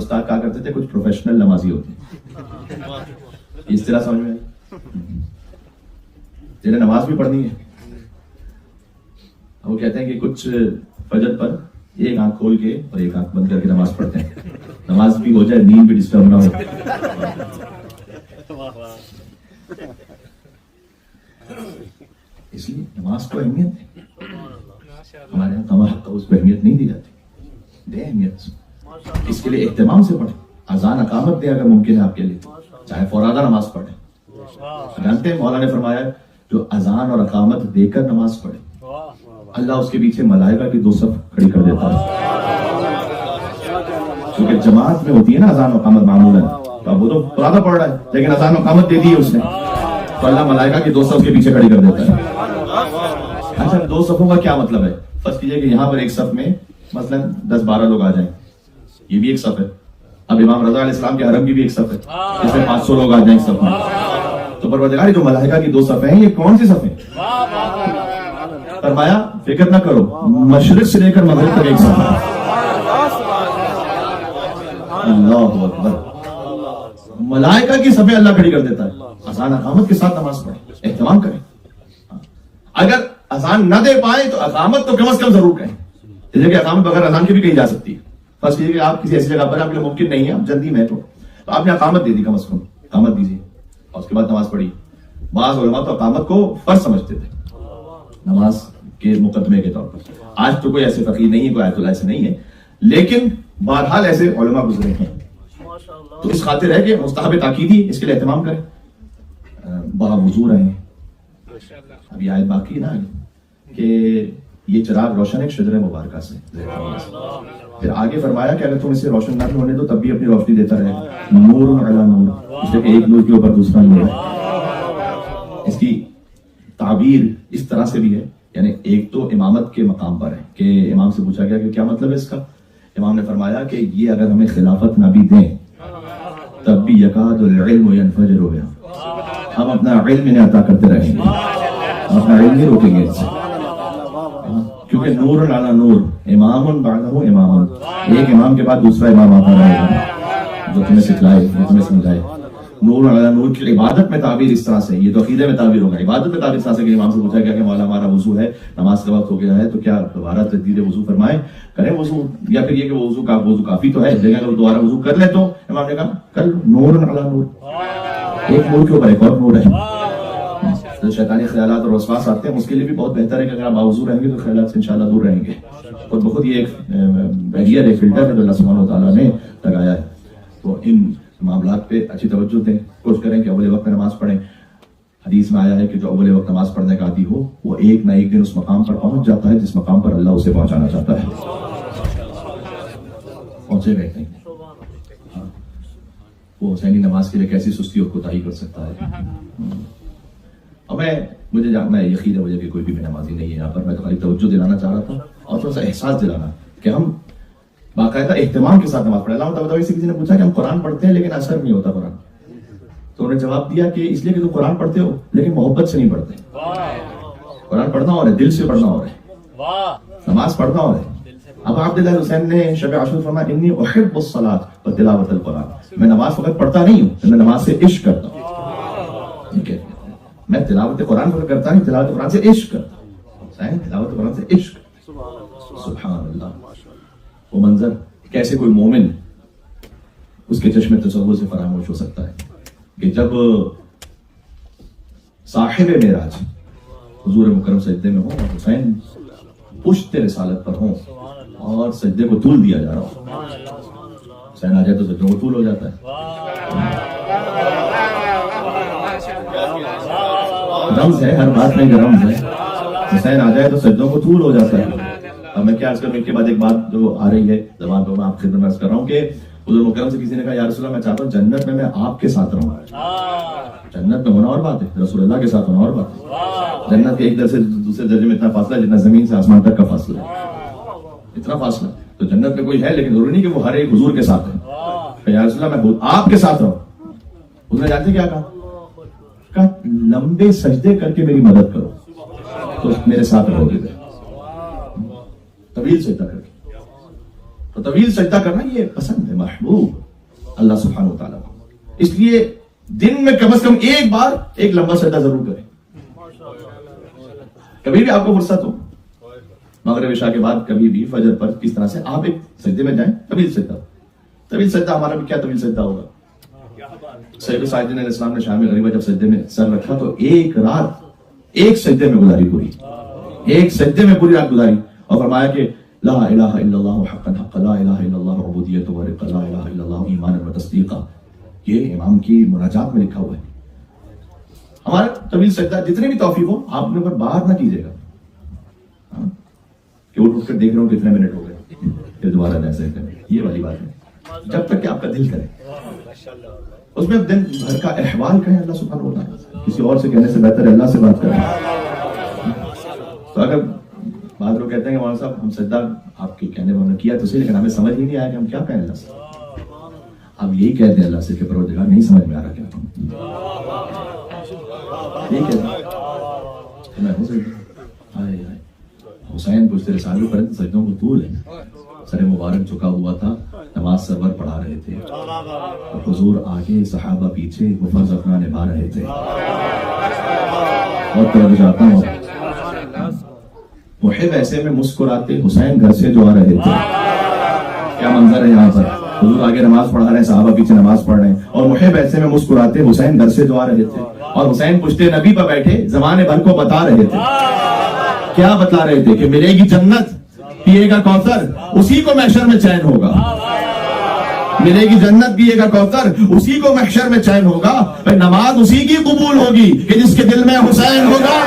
استاد کہا کرتے تھے کچھ پروفیشنل نمازی ہوتے ہیں. اس طرح سمجھ میں آئی, جنہیں نماز بھی پڑھنی ہے. وہ کہتے ہیں کہ کچھ فجر پر ایک آنکھ کھول کے اور ایک آنکھ بند کر کے نماز پڑھتے ہیں, نماز بھی ہو جائے, نیند بھی ڈسٹرب نہ ہو. اس لیے نماز کو اہمیت ہے. ہمارے یہاں کما حق اس کو اہمیت نہیں دی جاتی. دے اہمیت, اس کے لیے اہتمام سے پڑھیں. اذان اقامت دے اگر ممکن ہے آپ کے لیے, چاہے فورادہ نماز پڑھیں. جانتے ہیں مولا نے فرمایا جو اذان اور اقامت دے کر نماز پڑھے اللہ اس کے پیچھے ملائکہ کی 2 صف کھڑی کر دیتا ہے. کیونکہ جماعت میں ہوتی ہے نا اذان و اقامت معمولاً, تو اب وہ تو فورادہ پڑھ رہا ہے لیکن اذان و اقامت دے دی ہے اس نے, تو اللہ ملائکہ کی 2 صف کے پیچھے کھڑی کر دیتا ہے. اچھا 2 صفوں کا کیا مطلب ہے؟ فرض کیجئے کہ یہاں پر ایک صف میں مثلا 10-12 لوگ آ جائیں, یہ بھی ایک صف ہے. اب امام رضا علیہ السلام کے حرم کی بھی ایک صف ہے, اس میں 500 لوگ آ جائیں ایک صف میں. تو پروردگار جو ملائکہ کی 2 صفیں ہیں یہ کون سی صفیں؟ فرمایا فکر نہ کرو, مشرق سے لے کر مغرب تک ایک صف ہے. اللہ اکبر, ملائکہ کی صفیں اللہ کھڑی کر دیتا ہے. اذان اقامت کے ساتھ نماز پڑھیں, اہتمام کریں. اگر اذان نہ دے پائیں تو اقامت تو کم از کم ضرور کہیں. جیسے کہ اقامت بغیر اذان کے بھی کہیں جا سکتی ہے. فرض کیجیے کہ آپ کسی ایسی جگہ پر آپ کے لیے ممکن نہیں ہے, آپ جلدی میں تو آپ نے اقامت دے دی, کم از کم اقامت دیجیے اور اس کے بعد نماز پڑھی. بعض علماء تو اقامت کو فرض سمجھتے تھے نماز کے مقدمے کے طور پر. آج تو کوئی ایسے فقیر نہیں ہے, کوئی آیت اللہ ایسے نہیں ہے, لیکن بہرحال ایسے علماء گزرے ہیں. تو اس خاطر ہے کہ مستحب تاکیدی اس کے لیے اہتمام کریں. باوضو رہیں. اب یہ آیت باقی نا کہ یہ چراغ روشن ہے شجر مبارکہ سے. پھر آگے فرمایا کہ اگر تم اسے روشن نہ ہونے دو تب بھی اپنی روشنی دیتا رہے. نور علی نور, اس لیے کہ ایک نور کے اوپر دوسرا نور ہے. اس کی تعبیر اس طرح سے بھی ہے, یعنی ایک تو امامت کے مقام پر ہے کہ امام سے پوچھا گیا کہ کیا مطلب ہے اس کا. امام نے فرمایا کہ یہ اگر ہمیں خلافت نہ بھی دیں تب بھی یکاد العلم ینفجر بہا, ہم اپنا علم انہیں عطا کرتے رہیں گے, اپنا علم نہیں روکیں گے اس سے. کیونکہ نور علی نور, امام بعدہ امام, ایک امام کے بعد دوسرا امام آتا رہے گا جو تمہیں سکھلائے, جو تمہیں سمجھائے. نور علی نور کی عبادت میں تعبیر اس طرح سے, یہ تو عقیدے میں تعبیر ہوگا. عبادت میں تعبیر اس طرح سے کہ امام سے پوچھا گیا کہ مولا ہمارا وضو ہے, نماز کا وقت ہو گیا ہے, تو کیا دوبارہ تجدید وضو فرمائیں, کریں وضو, یا پھر یہ کہ وضو کافی تو ہے, لیکن اگر دوبارہ وضو کر لے تو امام نے کہا کر لو. نور علی نور, ایک نور کے اوپر ایک اور نور ہے. تو شیطانی خیالات اور وسواس آتے ہیں, اس کے لیے بھی بہت بہتر ہے کہ اگر آپ باوضو رہیں گے تو خیالات سے انشاءاللہ دور رہیں گے. اور بخود یہ ایک بیریئر ہے, فلٹر ہے جو اللہ سبحانہ و تعالیٰ نے لگایا ہے. تو ان معاملات پہ اچھی توجہ دیں, کوشش کریں کہ اول وقت میں نماز پڑھیں. حدیث میں آیا ہے کہ جو اول وقت نماز پڑھنے کا عادی ہو وہ ایک نہ ایک دن اس مقام پر پہنچ جاتا ہے جس مقام پر اللہ اسے پہنچانا چاہتا ہے. پہنچے گئے نہیں, وہ حسینی نماز کے لیے کیسی سستی اور کوتاہی کر سکتا ہے. اور میں یقین ہے مجھے کہ کوئی بھی نمازی نہیں ہے یہاں پر. میں تو خالی توجہ دلانا چاہ رہا تھا اور تھوڑا سا احساس دلانا کہ ہم باقاعدہ اہتمام کے ساتھ نماز پڑھیں. علامہ طباطبائی سے کسی نے پوچھا کہ ہم قرآن پڑھتے ہیں لیکن اثر نہیں ہوتا قرآن, تو انہوں نے جواب دیا کہ اس لیے کہ تم قرآن پڑھتے ہو لیکن محبت سے نہیں پڑھتے. قرآن پڑھنا ہو رہا ہے, دل سے پڑھنا ہو رہا ہے, نماز پڑھنا ہو رہا ہے. اب عبداللہ حسین نے شب عاشور فرمایا انی احب الصلاۃ و تلاوت القرآن, میں نماز فقط پڑھتا نہیں ہوں, میں نماز سے عشق کرتا ہوں. ٹھیک ہے, میں تلاوت قرآن فقط کرتا نہیں, تلاوت قرآن سے عشق کرتا ہوں. تلاوت قرآن سے عشق. سبحان اللہ. وہ منظر کیسے کوئی مومن اس کے چشم تصور سے فراموش ہو سکتا ہے کہ جب صاحب معراج حضور مکرم سجدے میں ہوں اور حسین پشت رسالت پر ہوں اور سجدے کو طول دیا جا رہا ہو. حسین آ جائے تو سجدوں کو طول ہو جاتا ہے. رمز ہے, ہر بات میں رمز ہے. حسین آ جائے تو سجدوں کو طول ہو جاتا ہے. اب میں کیا عرض کروں, ایک کے بعد ایک بات جو آ رہی ہے زبان پہ, میں آپ خدمت میں عرض کر رہا ہوں کہ حضور مکرم سے کسی نے کہا یا رسول اللہ میں چاہتا ہوں جنت میں آپ کے ساتھ رہوں. جنت میں ہونا اور بات ہے, رسول اللہ کے ساتھ ہونا اور بات ہے. جنت کے ایک در سے دوسرے درجے میں اتنا فاصلہ جتنا زمین سے آسمان تک کا فاصلہ ہے, اتنا فاصلہ. تو جنت میں کوئی ہے لیکن ضروری نہیں کہ وہ ہر ایک حضور کے ساتھ ہے. یا رسول اللہ میں آپ کے ساتھ رہوں. اس نے جانتے کیا کہا, لمبے سجدے کر کے میری مدد کرو تو میرے ساتھ رہو گے, طویل سجدہ کر کے. تو طویل سجدہ کرنا یہ پسند ہے، محبوب اللہ سبحانہ و تعالیٰ کو. اس لیے دن میں کم از کم ایک بار ایک لمبا سجدہ ضرور کریں. کبھی بھی آپ کو فرصت ہو، مغرب عشاء کے بعد کبھی بھی فجر پر کس طرح سے آپ ایک سجدے میں جائیں. طویل سجدہ ہمارا بھی کیا طویل سجدہ ہوگا. سید ساجدین علیہ السلام نے شام غریبہ جب سجدے میں سر رکھا تو ایک رات ایک سجدے میں گزاری پوری، ایک سجدے میں پوری رات گزاری، اور فرمایا کہ لا الہ الا اللہ حقا حقا، لا الہ الا اللہ عبودیت و رقا، لا الہ الا اللہ ایمانا و تصدیقا. یہ امام کی مناجات میں لکھا ہوا ہے. ہمارا طویل سجدہ جتنے بھی توفیق ہو آپ نے پر باہر نہ کیجیے گا کہ اٹھ کر دیکھ رہا ہوں کتنے منٹ ہو گئے پھر دوبارہ جیسے کریں. یہ والی بات ہے، جب تک کہ آپ کا دل کرے. اس میں دن بھر کا احوال کہیں اللہ سبحانہ و تعالیٰ، کسی اور سے کہنے سے بہتر ہے اللہ سے بات کریں. تو اگر بعض لوگ کہتے ہیں کہ مولانا صاحب ہم سجدہ آپ کے کہنے والوں نے کیا تو صحیح، لیکن ہمیں سمجھ ہی نہیں آیا کہ ہم کیا کہیں اللہ سے. اب یہی کہہ دیں اللہ سے کہ پروردگار نہیں سمجھ میں آ رہا کیا تم، یہی کہہ دیں میں ہوں سجدہ. حسین پوچھتے رسالوں پر سجدوں کو طول ہے، سر مبارک جھکا ہوا تھا، نماز سرور پڑھا رہے تھے، حضور آگے صحابہ پیچھے، وہ فرض اپنا نبھا رہے تھے. بہت طرح جاتا ہوں محب ایسے میں مسکراتے حسین گھر سے جو آ رہے تھے. کیا منظر ہے یہاں پر، حضور آگے نماز پڑھا رہے ہیں، صحابہ پیچھے نماز پڑھ رہے ہیں، اور محب ایسے میں مسکراتے حسین گھر سے جو آ رہے تھے. اور حسین پشتے نبی پر بیٹھے زمانے بھر کو بتا رہے تھے. کیا بتلا رہے تھے؟ کہ ملے گی جنت، پیے گا کوثر، اسی کو محشر میں چین ہوگا. ملے گی جنت، پیے گا کوثر، اسی کو محشر میں چین ہوگا. نماز اسی کی قبول ہوگی کہ جس کے دل میں حسین ہوگا.